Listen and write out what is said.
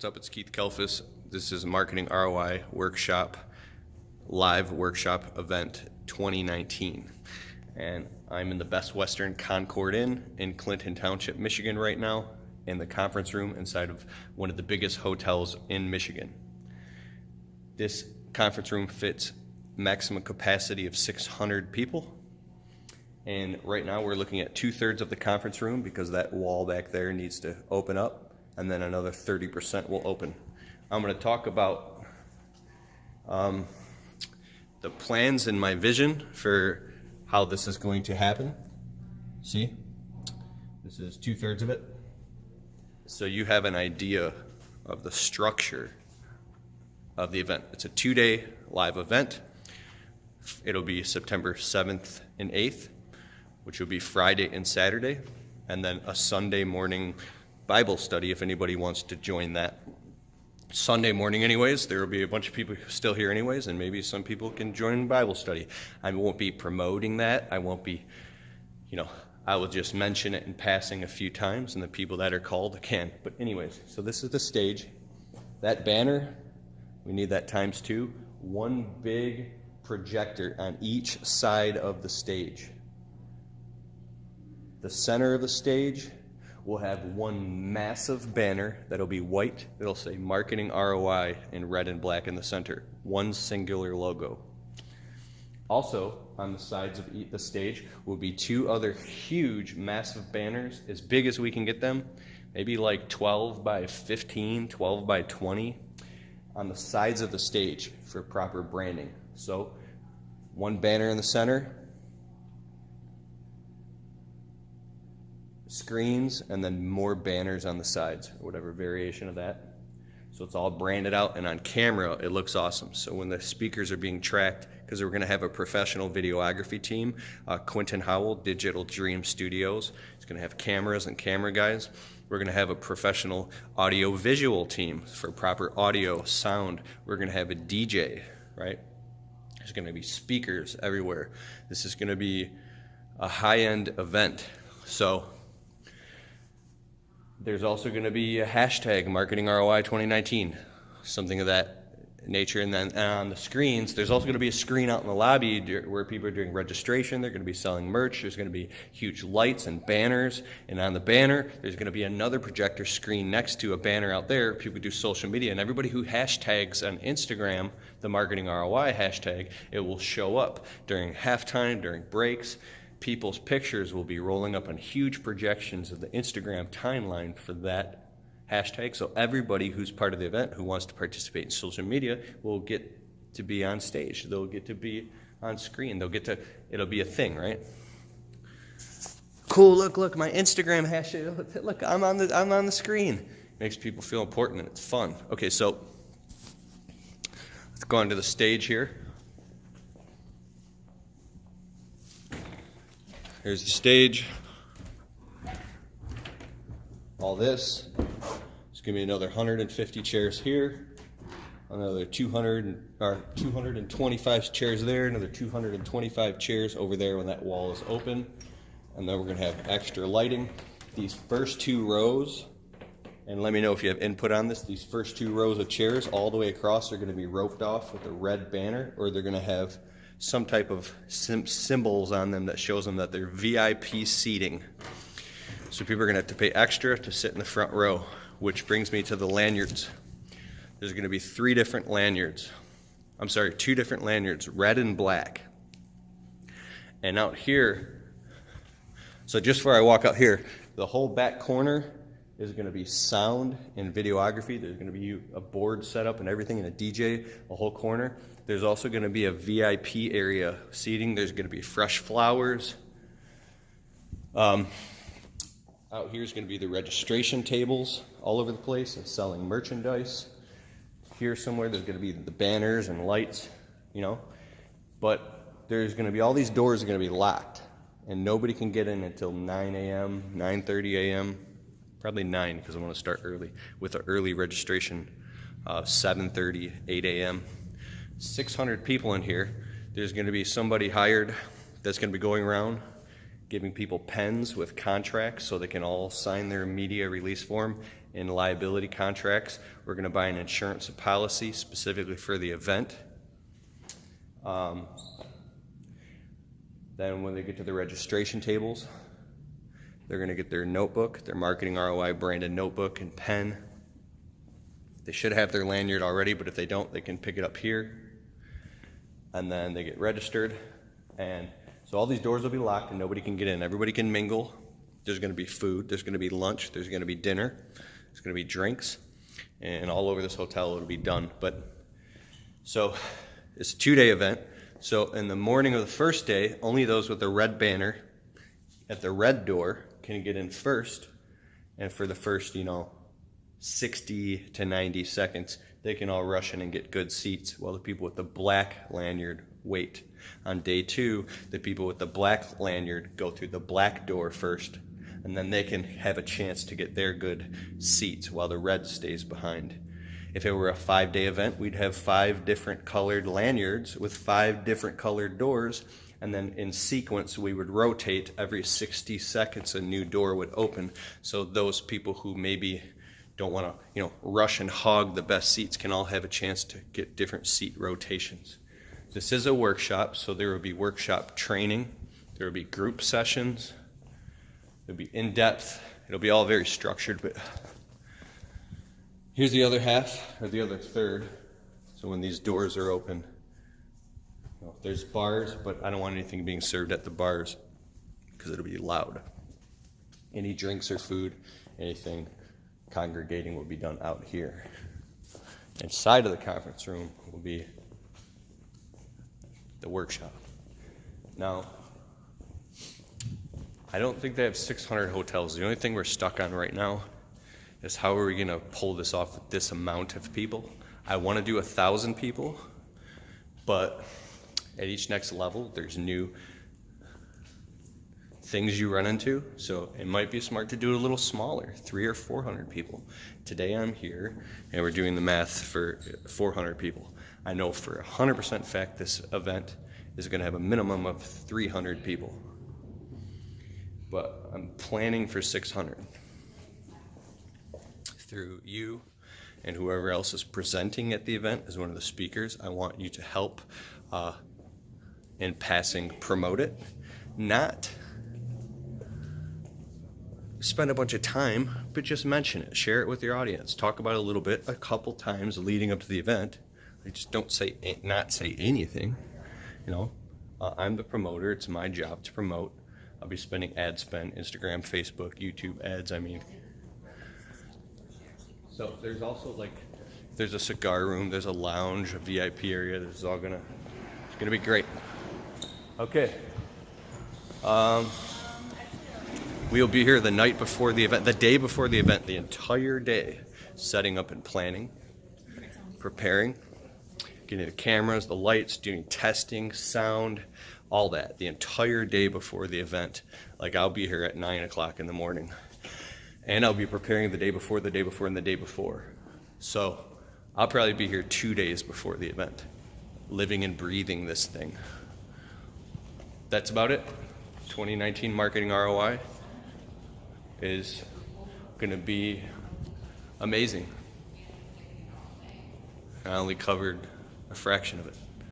What's up? It's Keith Kalfas. This is a Marketing ROI workshop, live workshop event 2019. And I'm in the Best Western Concord Inn in Clinton Township, Michigan right now, in the conference room inside of one of the biggest hotels in Michigan. This conference room fits maximum capacity of 600 people. And right now we're looking at 2/3 of the conference room because that wall back there needs to open up, and then another 30% will open. I'm going to talk about the plans and my vision for how this is going to happen. See, this is 2/3 of it. So you have an idea of the structure of the event. It's a 2-day live event. It'll be September 7th and 8th, which will be Friday and Saturday, and then a Sunday morning Bible study if anybody wants to join that. Sunday morning anyways, there will be a bunch of people still here anyways, and maybe some people can join Bible study. I won't be promoting that. I won't be, I will just mention it in passing a few times, and the people that are called can. But anyways, so this is the stage. That banner, we need that times 2. One big projector on each side of the stage. The center of the stage will have one massive banner that'll be white. It'll say Marketing ROI in red and black in the center. One singular logo. Also, on the sides of the stage will be 2 other huge, massive banners, as big as we can get them, maybe like 12 by 15, 12 by 20, on the sides of the stage for proper branding. So, one banner in the center, screens, and then more banners on the sides, or whatever variation of that. So it's all branded out, and on camera it looks awesome. So when the speakers are being tracked, because we're going to have a professional videography team, Quentin Howell, Digital Dream Studios, is going to have cameras and camera guys. We're going to have a professional audio-visual team for proper audio, sound. We're going to have a DJ, right? There's going to be speakers everywhere. This is going to be a high-end event. So there's also going to be a hashtag Marketing ROI 2019, something of that nature. And then on the screens, there's also going to be a screen out in the lobby where people are doing registration. They're going to be selling merch. There's going to be huge lights and banners. And on the banner, there's going to be another projector screen next to a banner out there. People do social media. And everybody who hashtags on Instagram the Marketing ROI hashtag, it will show up during halftime, during breaks. People's pictures will be rolling up on huge projections of the Instagram timeline for that hashtag. So everybody who's part of the event who wants to participate in social media will get to be on stage. They'll get to be on screen. It'll be a thing, right? Cool, look, my Instagram hashtag. Look, I'm on the screen. Makes people feel important and it's fun. Okay, so let's go onto the stage here. Here's the stage. All this. There's going to be another 150 chairs here. Another 225 chairs there. Another 225 chairs over there when that wall is open. And then we're going to have extra lighting. These first 2 rows, and let me know if you have input on this, these first 2 rows of chairs all the way across are going to be roped off with a red banner, or they're going to have some type of symbols on them that shows them that they're VIP seating. So people are going to have to pay extra to sit in the front row, which brings me to the lanyards. There's going to be 2 different lanyards, red and black. And out here, so just before I walk out here, the whole back corner is going to be sound and videography. There's going to be a board set up and everything, and a DJ, a whole corner. There's also going to be a VIP area seating. There's going to be fresh flowers. Out here is going to be the registration tables all over the place and selling merchandise. Here somewhere there's going to be the banners and lights, But there's going to be all these doors are going to be locked, and nobody can get in until 9 a.m., 9:30 a.m., probably 9 because I want to start early with an early registration, 7:30, 8 a.m. 600 people in here. There's going to be somebody hired that's going to be going around giving people pens with contracts so they can all sign their media release form in liability contracts. We're going to buy an insurance policy specifically for the event. Then when they get to the registration tables, they're going to get their notebook, their marketing ROI branded notebook and pen. They should have their lanyard already, but if they don't, they can pick it up here. And then they get registered. And so all these doors will be locked and nobody can get in. Everybody can mingle. There's going to be food, there's going to be lunch, there's going to be dinner, there's going to be drinks, and all over this hotel it'll be done. But so it's a 2-day event. So in the morning of the first day, only those with the red banner at the red door can get in first. And for the first, 60 to 90 seconds, they can all rush in and get good seats while the people with the black lanyard wait. On day 2, the people with the black lanyard go through the black door first, and then they can have a chance to get their good seats while the red stays behind. If it were a 5-day event, we'd have 5 different colored lanyards with 5 different colored doors, and then in sequence we would rotate. Every 60 seconds a new door would open, so those people who maybe don't want to rush and hog the best seats can all have a chance to get different seat rotations. This is a workshop, so there will be workshop training, there will be group sessions, it'll be in-depth, it'll be all very structured. But here's the other half, or the other third. So when these doors are open, there's bars, but I don't want anything being served at the bars because it'll be loud. Any drinks or food, anything congregating will be done out here. Inside of the conference room will be the workshop. Now, I don't think they have 600 hotels. The only thing we're stuck on right now is how are we going to pull this off with this amount of people. I want to do 1,000 people, but at each next level, there's new things you run into. So it might be smart to do it a little smaller, 300 or 400 people. Today I'm here and we're doing the math for 400 people. I know for 100% fact this event is going to have a minimum of 300 people, but I'm planning for 600. Through you and whoever else is presenting at the event as one of the speakers, I want you to help in passing promote it, not spend a bunch of time, but just mention it, share it with your audience, talk about it a little bit, a couple times leading up to the event. I just don't not say anything. I'm the promoter. It's my job to promote. I'll be spending ad spend, Instagram, Facebook, YouTube ads. So there's also there's a cigar room, there's a lounge, a VIP area. This is all it's gonna be great. Okay. We'll be here the night before the event, the day before the event, the entire day, setting up and planning, preparing, getting the cameras, the lights, doing testing, sound, all that, the entire day before the event. I'll be here at 9 o'clock in the morning, and I'll be preparing the day before, and the day before. So I'll probably be here 2 days before the event, living and breathing this thing. That's about it. 2019 marketing ROI is going to be amazing. I only covered a fraction of it.